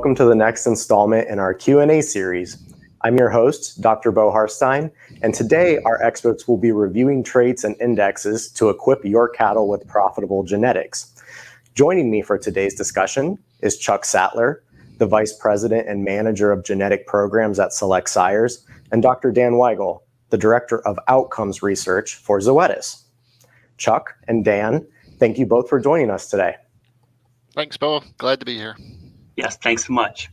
welcome to the next installment in our Q&A series. I'm your host, Dr. Bo Harstein, and today our experts will be reviewing traits and indexes to equip your cattle with profitable genetics. Joining me for today's discussion is Chuck Sattler, the Vice President and Manager of Genetic Programs at Select Sires, and Dr. Dan Weigel, the Director of Outcomes Research for Zoetis. Chuck and Dan, thank you both for joining us today. Thanks, Bo. Glad to be here. Yes, thanks so much.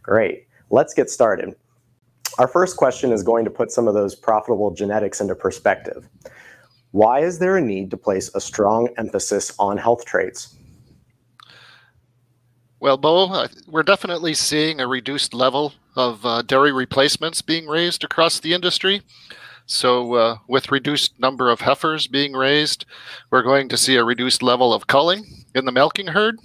Great. Let's get started. Our first question is going to put some of those profitable genetics into perspective. Why is there a need to place a strong emphasis on health traits? Well, Bo, we're definitely seeing a reduced level of dairy replacements being raised across the industry. So with reduced number of heifers being raised, we're going to see a reduced level of culling in the milking herd.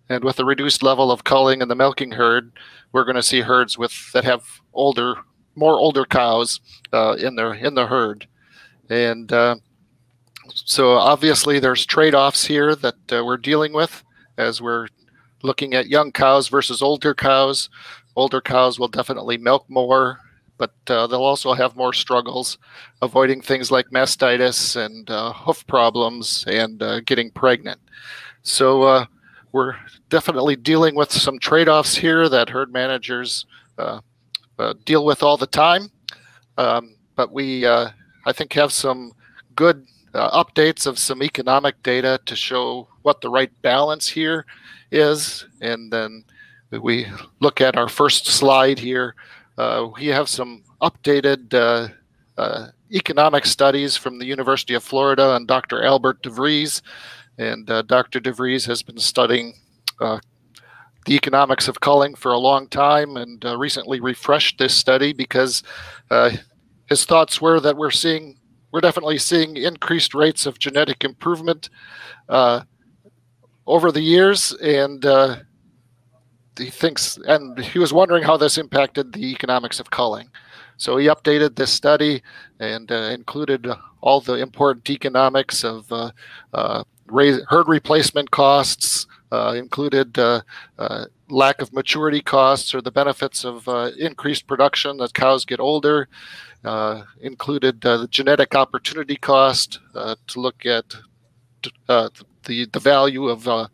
And with a reduced level of culling in the milking herd, we're going to see herds that have more older cows in the herd. And so obviously there's trade-offs here that we're dealing with as we're looking at young cows versus older cows. Older cows will definitely milk more, but they'll also have more struggles avoiding things like mastitis and hoof problems and getting pregnant. So we're definitely dealing with some trade-offs here that herd managers deal with all the time. But we, I think, have some good updates of some economic data to show what the right balance here is. And then we look at our first slide here. We have some updated economic studies from the University of Florida and Dr. Albert DeVries. And Dr. DeVries has been studying the economics of culling for a long time and recently refreshed this study because his thoughts were that we're definitely seeing increased rates of genetic improvement over the years, and he was wondering how this impacted the economics of culling. So he updated this study and included all the important economics of herd replacement costs, included lack of maturity costs or the benefits of increased production as cows get older, included the genetic opportunity cost to look at the value of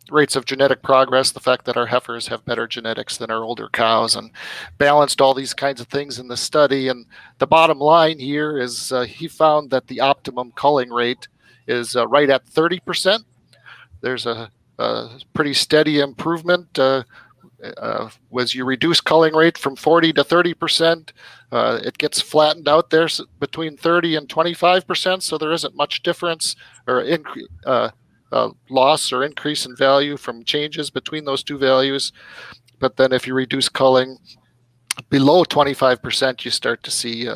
rates of genetic progress, the fact that our heifers have better genetics than our older cows, and balanced all these kinds of things in the study. And the bottom line here is he found that the optimum culling rate is right at 30%. There's a pretty steady improvement as you reduce culling rate from 40 to 30%. It gets flattened out there between 30 and 25%, so there isn't much difference or loss or increase in value from changes between those two values. But then if you reduce culling below 25%, you start to see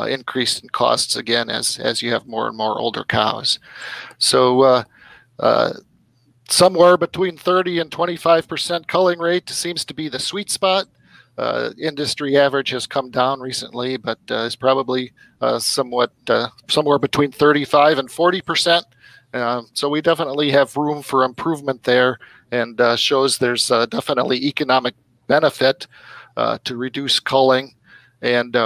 increase in costs again as you have more and more older cows. So somewhere between 30 and 25% culling rate seems to be the sweet spot. Industry average has come down recently, but is probably somewhere between 35 and 40%. So we definitely have room for improvement there, and shows there's definitely economic benefit to reduce culling and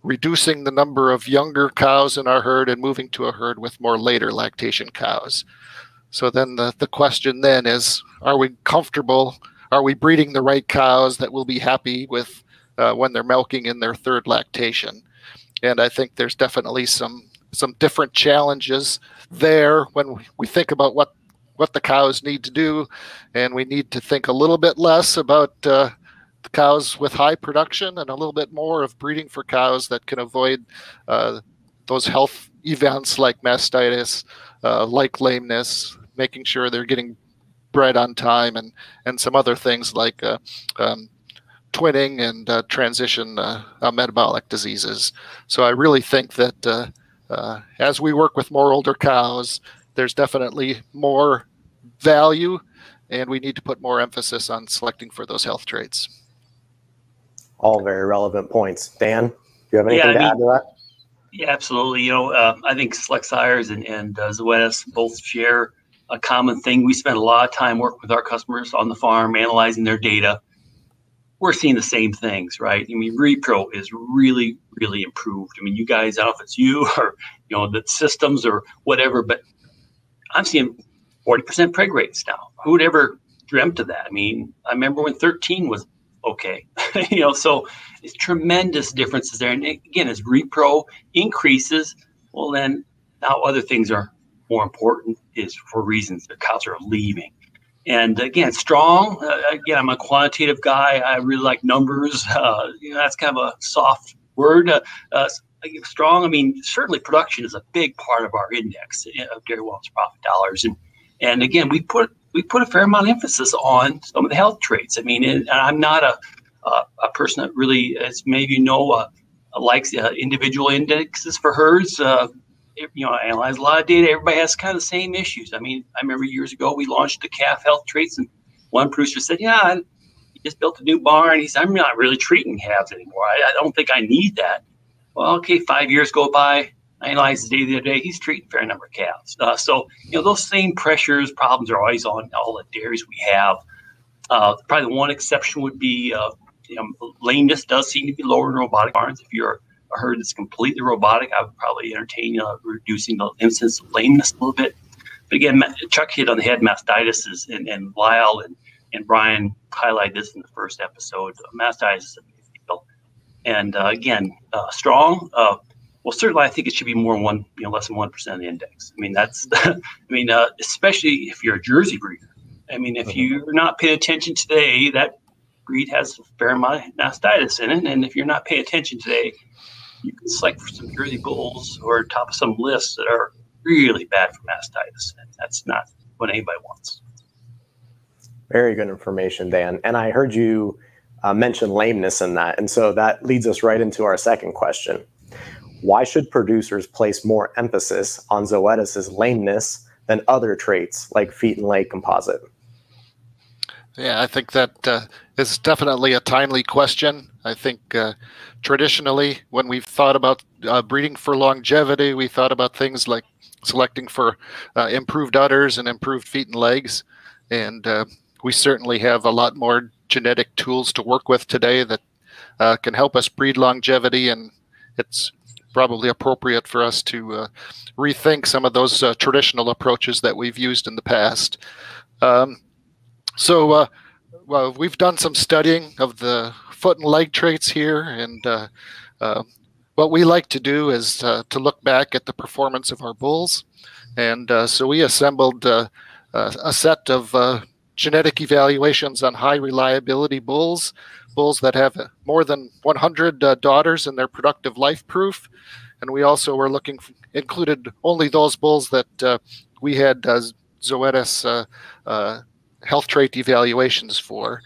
reducing the number of younger cows in our herd and moving to a herd with more later lactation cows. So then the question then is, are we comfortable? Are we breeding the right cows that will be happy with when they're milking in their third lactation? And I think there's definitely some different challenges there when we think about what the cows need to do, and we need to think a little bit less about the cows with high production and a little bit more of breeding for cows that can avoid those health events like mastitis, like lameness, making sure they're getting bred on time, and some other things like twinning and transition metabolic diseases. So I really think that as we work with more older cows, there's definitely more value, and we need to put more emphasis on selecting for those health traits. All very relevant points. Dan, do you have anything to add to that? Yeah, absolutely. I think Select Sires and Zoetis both share a common thing. We spend a lot of time working with our customers on the farm, analyzing their data. We're seeing the same things, right? I mean, repro is really, really improved. I mean, you guys, I don't know if it's you or, the systems or whatever, but I'm seeing 40% preg rates now. Who would ever dreamt of that? I mean, I remember when 13 was okay, so it's tremendous differences there. And again, as repro increases, well, then now other things are more important is for reasons the cows are leaving. And again, strong, again, I'm a quantitative guy. I really like numbers. That's kind of a soft word. Strong, I mean, certainly production is a big part of our index of dairy wellness profit dollars. And again, we put a fair amount of emphasis on some of the health traits. I mean, and I'm not a person that really, as maybe likes individual indexes for herds. I analyze a lot of data. Everybody has kind of the same issues. I mean, I remember years ago we launched the calf health traits, and one producer said, "Yeah, he just built a new barn." He said, "I'm not really treating calves anymore. I don't think I need that." Well, okay, 5 years go by. I analyzed the data the other day. He's treating a fair number of calves. So those same pressures, problems are always on all the dairies we have. Probably the one exception would be lameness does seem to be lower in robotic barns. If you're a herd that's completely robotic, I would probably entertain reducing the incidence of lameness a little bit. But again, Chuck hit on the head mastitis and Lyle and Brian highlighted this in the first episode. Mastitis is a big deal. And again, strong. Well, certainly I think it should be more than less than 1% of the index. I mean, that's, especially if you're a Jersey breeder. I mean, if you're not paying attention today, that breed has a fair amount of mastitis in it. And if you're not paying attention today, you can select for some Jersey bulls or top of some lists that are really bad for mastitis. And that's not what anybody wants. Very good information, Dan. And I heard you mention lameness in that. And so that leads us right into our second question. Why should producers place more emphasis on Zoetis' lameness than other traits like feet and leg composite? Yeah, I think that is definitely a timely question. I think traditionally, when we've thought about breeding for longevity, we thought about things like selecting for improved udders and improved feet and legs. And we certainly have a lot more genetic tools to work with today that can help us breed longevity. And it's probably appropriate for us to rethink some of those traditional approaches that we've used in the past. Well, we've done some studying of the foot and leg traits here, and what we like to do is to look back at the performance of our bulls. And so we assembled a set of genetic evaluations on high reliability bulls that have more than 100 daughters in their productive life proof. And we also were included only those bulls that we had Zoetis health trait evaluations for.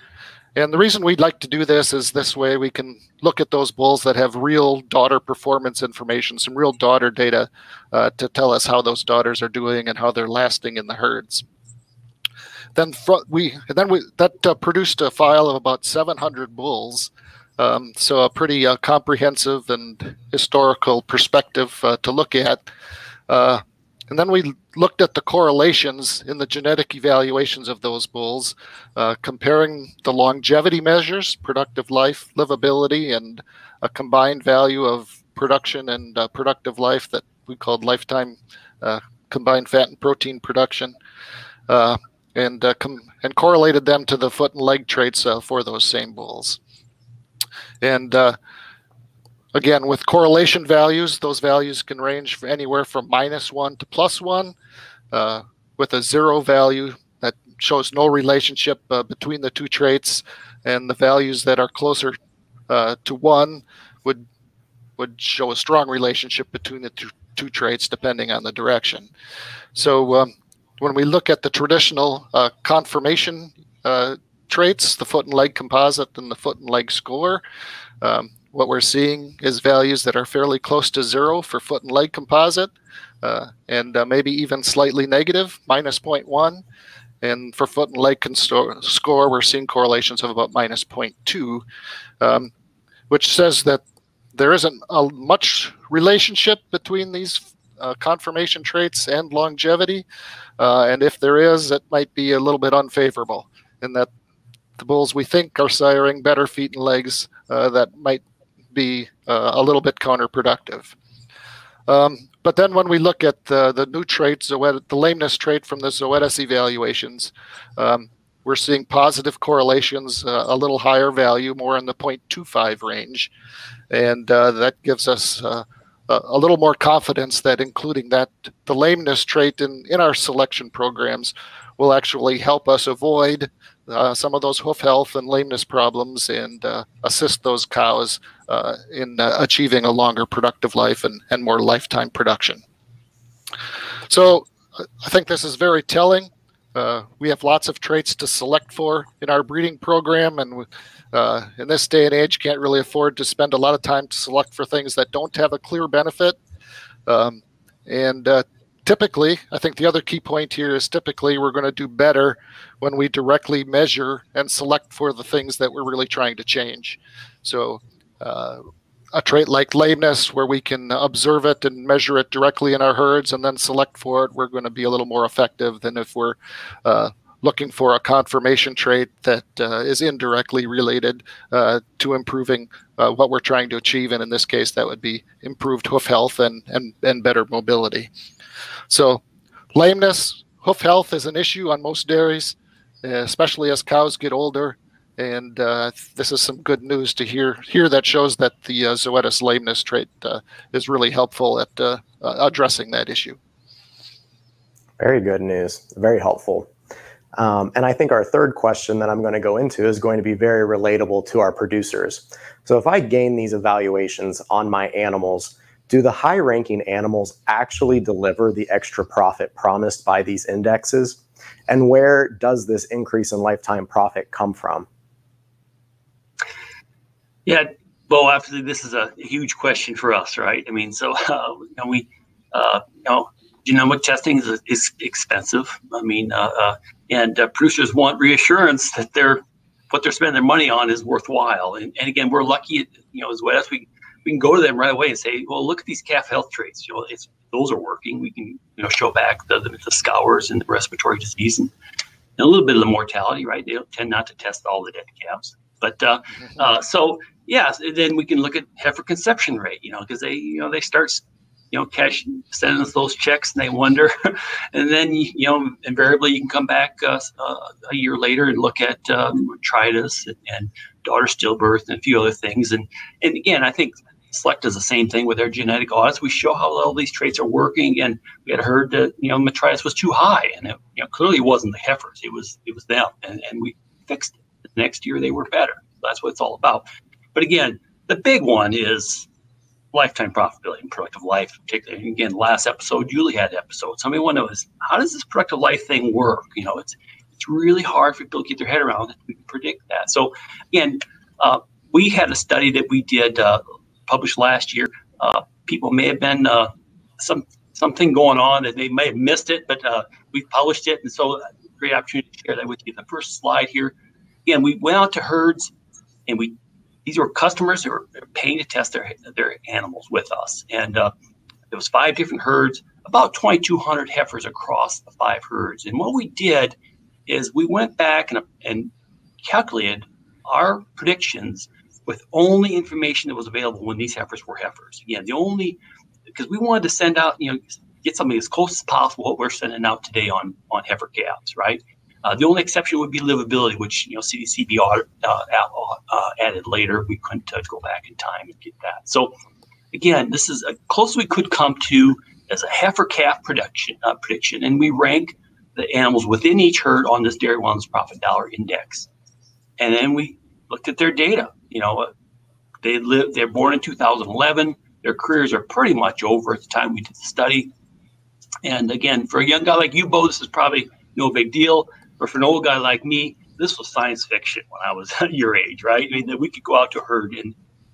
And the reason we'd like to do this is this way we can look at those bulls that have real daughter performance information, some real daughter data to tell us how those daughters are doing and how they're lasting in the herds. Then that produced a file of about 700 bulls, so a pretty comprehensive and historical perspective to look at. And then we looked at the correlations in the genetic evaluations of those bulls, comparing the longevity measures, productive life, livability, and a combined value of production and productive life that we called lifetime combined fat and protein production, and correlated them to the foot and leg traits for those same bulls. And again, with correlation values, those values can range anywhere from -1 to +1, with a 0 value that shows no relationship between the two traits, and the values that are closer to 1 would show a strong relationship between the two traits depending on the direction. So when we look at the traditional conformation traits, the foot and leg composite and the foot and leg score, what we're seeing is values that are fairly close to 0 for foot and leg composite, and maybe even slightly negative, -0.1. And for foot and leg score, we're seeing correlations of about -0.2, which says that there isn't much relationship between these conformation traits and longevity. And if there is, it might be a little bit unfavorable in that the bulls we think are siring better feet and legs that might be a little bit counterproductive. But then when we look at the new trait, the lameness trait from the Zoetis evaluations, we're seeing positive correlations, a little higher value, more in the 0.25 range. And that gives us a little more confidence that including the lameness trait in our selection programs will actually help us avoid some of those hoof health and lameness problems and assist those cows in achieving a longer productive life and more lifetime production. So I think this is very telling. We have lots of traits to select for in our breeding program, and in this day and age can't really afford to spend a lot of time to select for things that don't have a clear benefit. Typically, I think the other key point here is typically we're going to do better when we directly measure and select for the things that we're really trying to change. So a trait like lameness, where we can observe it and measure it directly in our herds and then select for it, we're going to be a little more effective than if we're looking for a conformation trait that is indirectly related to improving what we're trying to achieve. And in this case, that would be improved hoof health and better mobility. So lameness, hoof health is an issue on most dairies, especially as cows get older. And this is some good news to hear that shows that the Zoetis lameness trait is really helpful at addressing that issue. Very good news. Very helpful. And I think our third question that I'm going to go into is going to be very relatable to our producers. So if I gain these evaluations on my animals, do the high-ranking animals actually deliver the extra profit promised by these indexes? And where does this increase in lifetime profit come from? Yeah, Bo, obviously this is a huge question for us, right? I mean, so genomic testing is expensive. I mean, and producers want reassurance that what they're spending their money on is worthwhile. And again, we're lucky, as well as we can go to them right away and say, well, look at these calf health traits. Those are working. We can show back the scours and the respiratory disease and a little bit of the mortality, right? They don't tend not to test all the dead calves, but so yeah, then we can look at heifer conception rate, because they start sending us those checks and they wonder, and then invariably you can come back a year later and look at tritus and daughter stillbirth and a few other things, and again, I think Select does the same thing with their genetic audits. We show how well these traits are working, and we had heard that metritis was too high, and it clearly wasn't the heifers, it was them, and we fixed it. The next year they were better. That's what it's all about. But again, the big one is lifetime profitability and productive life. Particularly, again, last episode, Julie had an episode. Somebody want to know is, how does this productive life thing work? It's really hard for people to get their head around it. We can predict that. So again, we had a study that we did published last year. People may have been something going on that they may have missed it, but we published it, and so great opportunity to share that with you. The first slide here. Again, we went out to herds, and these were customers who were paying to test their animals with us. And there was 5 different herds, about 2,200 heifers across the 5 herds. And what we did is we went back and calculated our predictions with only information that was available when these heifers were heifers. Again, because we wanted to send out, get something as close as possible what we're sending out today on heifer calves, right? The only exception would be livability, which CDCB added later. We couldn't go back in time and get that. So again, this is as close as we could come to as a heifer calf prediction, and we rank the animals within each herd on this Dairy Wellness Profit Dollar Index. And then we looked at their data. They're born in 2011. Their careers are pretty much over at the time we did the study. And again, for a young guy like you, Bo, this is probably no big deal. But for an old guy like me, this was science fiction when I was your age, right? I mean, that we could go out to a herd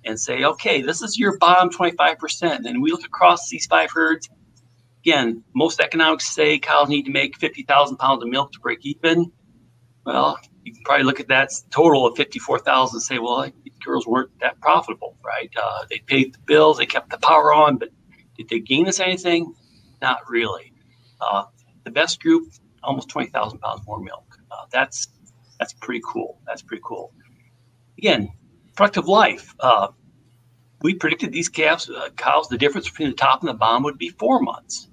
and say, okay, this is your bottom 25%. And we look across these 5 herds. Again, most economics say cows need to make 50,000 pounds of milk to break even. Well, you can probably look at that total of 54,000 and say, well, these girls weren't that profitable, right? They paid the bills, they kept the power on, but did they gain us anything? not really. The best group, almost 20,000 pounds more milk. That's pretty cool. That's pretty cool. Again, productive life. We predicted these cows, the difference between the top and the bottom would be 4 months.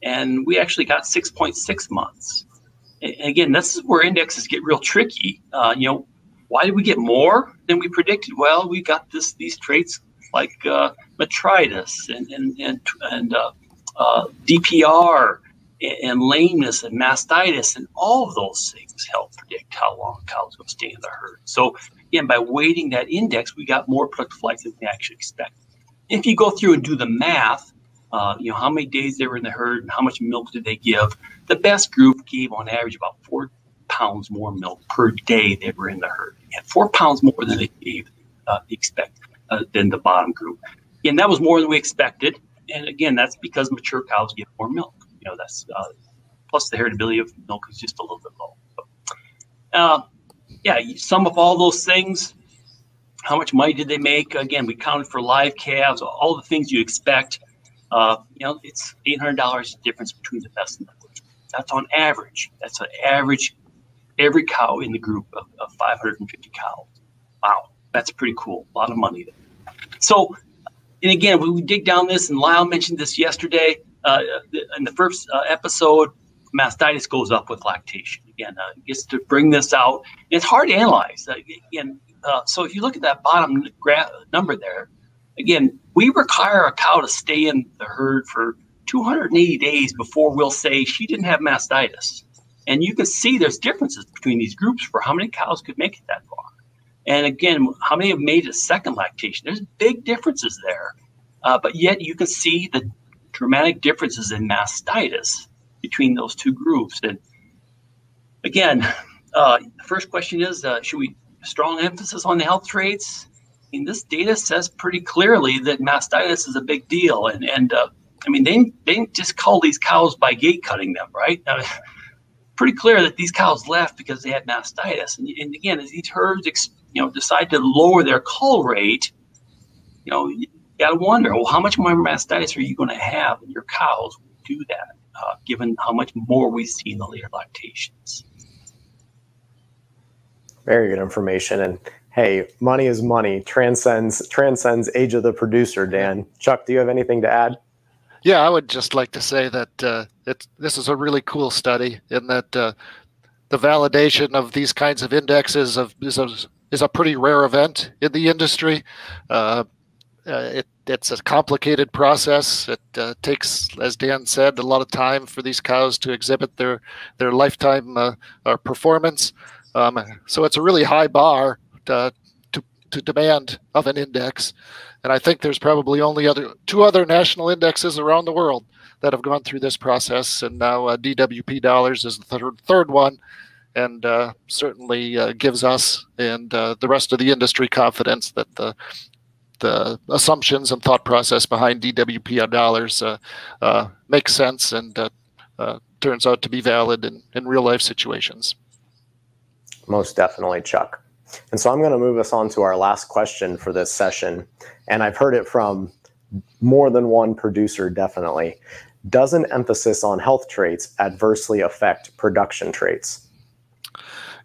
And we actually got 6.6 months. And again, this is where indexes get real tricky. Why did we get more than we predicted? Well, we got these traits like metritis and DPR and lameness and mastitis, and all of those things help predict how long cows will stay in the herd. So again, by weighting that index, we got more productive life than we actually expected. If you go through and do the math, how many days they were in the herd and how much milk did they give, the best group gave on average about 4 pounds more milk per day they were in the herd. They had 4 pounds more than they gave than the bottom group. And that was more than we expected. And again, that's because mature cows give more milk. That's plus the heritability of milk is just a little bit low. You sum up all those things. How much money did they make? Again, we counted for live calves, all the things you expect. It's $800 difference between the best and the worst. That's on average. That's an average every cow in the group of 550 cows. Wow, that's pretty cool. A lot of money there. So, and again, we dig down this, and Lyle mentioned this yesterday in the first episode. Mastitis goes up with lactation. Again, just to bring this out, it's hard to analyze. So if you look at that bottom number there, again, we require a cow to stay in the herd for 280 days before we'll say she didn't have mastitis. And you can see there's differences between these groups for how many cows could make it that far. And again, how many have made it a second lactation? There's big differences there. But yet you can see the dramatic differences in mastitis between those two groups. And again, the first question is, should we strong emphasis on the health traits? I mean, this data says pretty clearly that mastitis is a big deal. And they didn't just cull these cows by gate cutting them, right? Pretty clear that these cows left because they had mastitis. And again, as these herds decide to lower their cull rate, you got to wonder, well, how much more mastitis are you going to have in your cows when you do that, given how much more we see in the later lactations? Very good information. And hey, money is money, transcends age of the producer, Dan. Chuck, do you have anything to add? Yeah, I would just like to say that this is a really cool study in that the validation of these kinds of indexes is a pretty rare event in the industry. It's a complicated process. It takes, as Dan said, a lot of time for these cows to exhibit their lifetime performance. So it's a really high bar to demand of an index. And I think there's probably only two other national indexes around the world that have gone through this process. And now DWP dollars is the third one, and certainly gives us and the rest of the industry confidence that the assumptions and thought process behind DWP dollars makes sense and turns out to be valid in real life situations. Most definitely, Chuck. And so I'm going to move us on to our last question for this session. And I've heard it from more than one producer, definitely. Does an emphasis on health traits adversely affect production traits?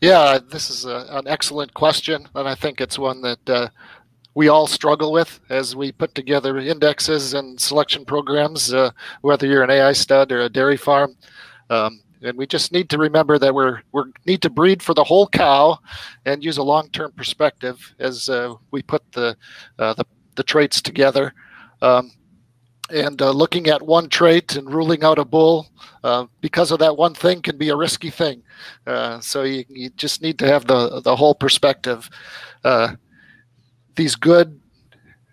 Yeah, this is an excellent question. And I think it's one that we all struggle with as we put together indexes and selection programs, whether you're an AI stud or a dairy farm. And we just need to remember that we need to breed for the whole cow and use a long-term perspective as we put the traits together. And looking at one trait and ruling out a bull because of that one thing can be a risky thing. So you just need to have the whole perspective. These good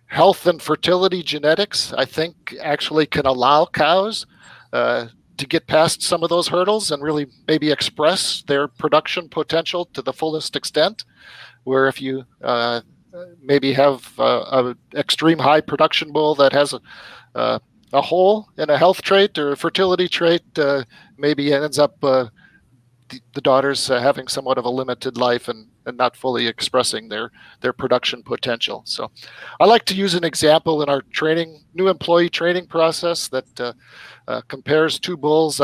health and fertility genetics, I think, actually can allow cows to get past some of those hurdles and really maybe express their production potential to the fullest extent. Where if you maybe have an extreme high production bull that has a hole in a health trait or a fertility trait, maybe it ends up the daughter's having somewhat of a limited life and not fully expressing their production potential. So I like to use an example in our new employee training process that compares two bulls,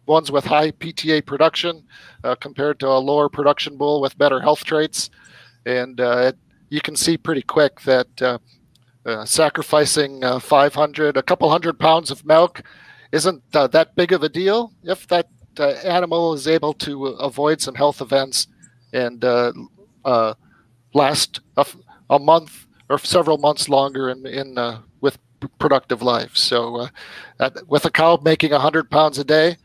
ones with high PTA production compared to a lower production bull with better health traits. And you can see pretty quick that sacrificing a couple hundred pounds of milk isn't that big of a deal if that animal is able to avoid some health events and last a month or several months longer with productive life. So with a cow making 100 pounds a day,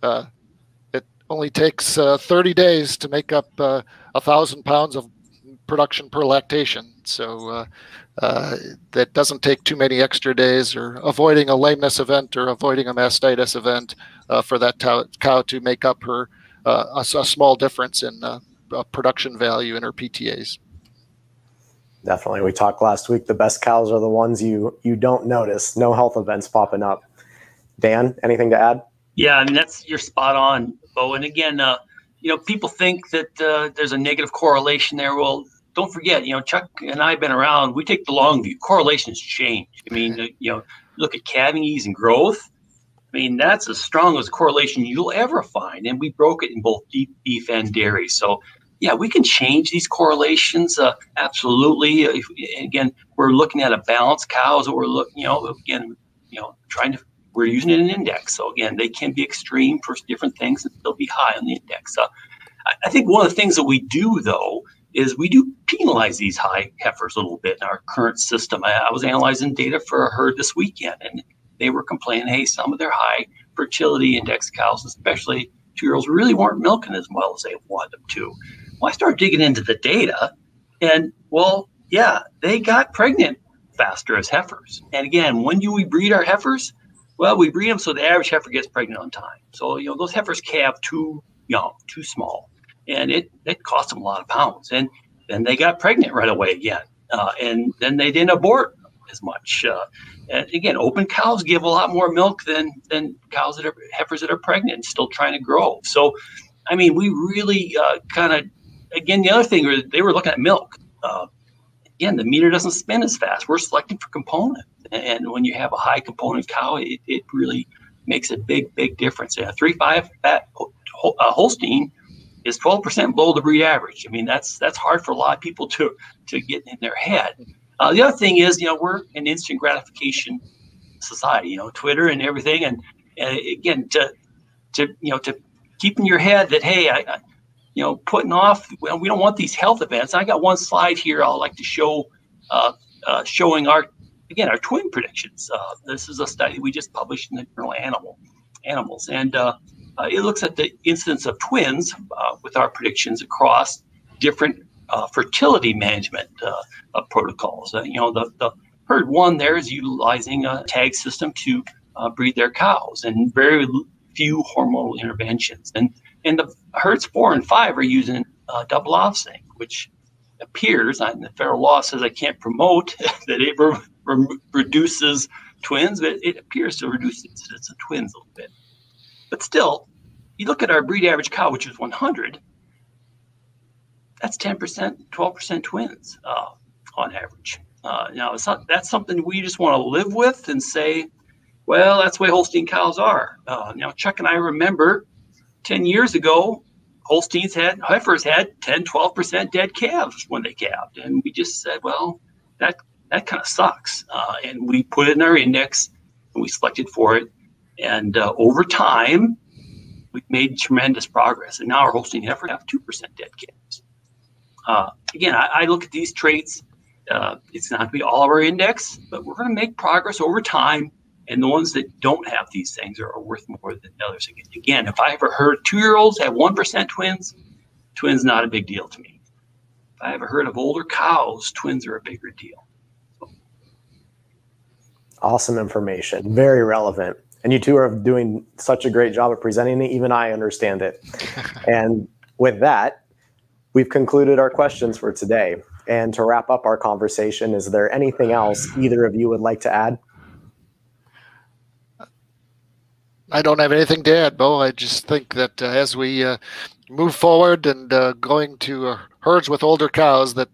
it only takes 30 days to make up 1,000 pounds of production per lactation. So that doesn't take too many extra days, or avoiding a lameness event or avoiding a mastitis event for that cow to make up her a small difference in production value in her PTAs. Definitely. We talked last week, the best cows are the ones you don't notice. No health events popping up. Dan, anything to add? Yeah, I mean, you're spot on, Bo. And again, people think that there's a negative correlation there. Well, don't forget, Chuck and I have been around. We take the long view. Correlations change. I mean, look at calving ease and growth. I mean, that's as strong as a correlation you'll ever find. And we broke it in both beef and dairy. So, yeah, we can change these correlations. Absolutely. Again, we're looking at a balanced cow. So we're looking, we're using it in index. So again, they can be extreme for different things and still be high on the index. I think one of the things that we do, though, is we do penalize these high heifers a little bit in our current system. I was analyzing data for a herd this weekend, and they were complaining, hey, some of their high fertility index cows, especially 2-year-olds, really weren't milking as well as they wanted them to. Well, I started digging into the data, and, well, yeah, they got pregnant faster as heifers. And again, when do we breed our heifers? Well, we breed them so the average heifer gets pregnant on time. So, those heifers calve too young, too small. And it cost them a lot of pounds. And then they got pregnant right away again. And then they didn't abort as much. And again, open cows give a lot more milk than cows heifers that are pregnant and still trying to grow. So, I mean, we really again, the other thing, they were looking at milk. Again, the meter doesn't spin as fast. We're selecting for component. And when you have a high component cow, it really makes a big, big difference. A 3.5 fat Holstein is 12% below the breed average. I mean, that's hard for a lot of people to get in their head. The other thing is, we're an instant gratification society, Twitter and everything. And again, to keep in your head that, hey, putting off, we don't want these health events. I got one slide here I'll like to show, showing our twin predictions. This is a study we just published in the journal Animals. And it looks at the incidence of twins with our predictions across different fertility management protocols. The herd one there is utilizing a tag system to breed their cows, and very few hormonal interventions. And the herds 4 and 5 are using double offsetting, which appears, and the federal law says I can't promote that it reduces twins, but it appears to reduce the incidence of twins a little bit. But still, you look at our breed average cow, which is 100, that's 10%, 12% twins on average. Now, that's something we just want to live with and say, well, that's the way Holstein cows are. Now, Chuck and I remember 10 years ago, heifers had 10, 12% dead calves when they calved. And we just said, well, that kind of sucks. And we put it in our index and we selected for it. And over time, we've made tremendous progress. And now our Holstein heifers have 2% dead calves. Again, I look at these traits. It's not going to be all of our index, but we're going to make progress over time. And the ones that don't have these things are worth more than others. Again, if I ever heard 2-year-olds have 1% twins not a big deal to me. If I ever heard of older cows, twins are a bigger deal. Awesome information. Very relevant. And you two are doing such a great job of presenting it. Even I understand it. And with that, we've concluded our questions for today. And to wrap up our conversation, is there anything else either of you would like to add? I don't have anything to add, Bo. I just think that as we move forward and going to herds with older cows, that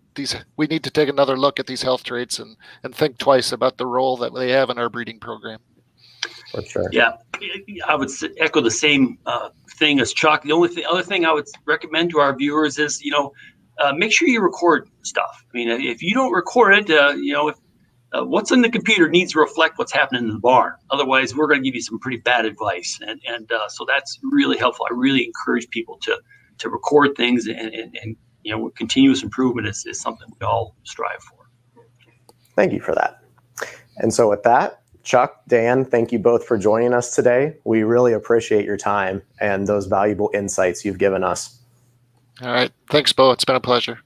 we need to take another look at these health traits and think twice about the role that they have in our breeding program. For sure. Yeah, I would echo the same thing as Chuck. The other thing I would recommend to our viewers is, make sure you record stuff. I mean, if you don't record it, if what's in the computer needs to reflect what's happening in the barn. Otherwise, we're going to give you some pretty bad advice. And so that's really helpful. I really encourage people to record things, and continuous improvement is something we all strive for. Thank you for that. And so with that, Chuck, Dan, thank you both for joining us today. We really appreciate your time and those valuable insights you've given us. All right. Thanks, Bo. It's been a pleasure.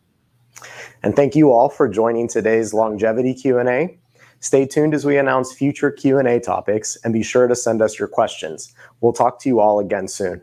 And thank you all for joining today's longevity Q&A. Stay tuned as we announce future Q&A topics, and be sure to send us your questions. We'll talk to you all again soon.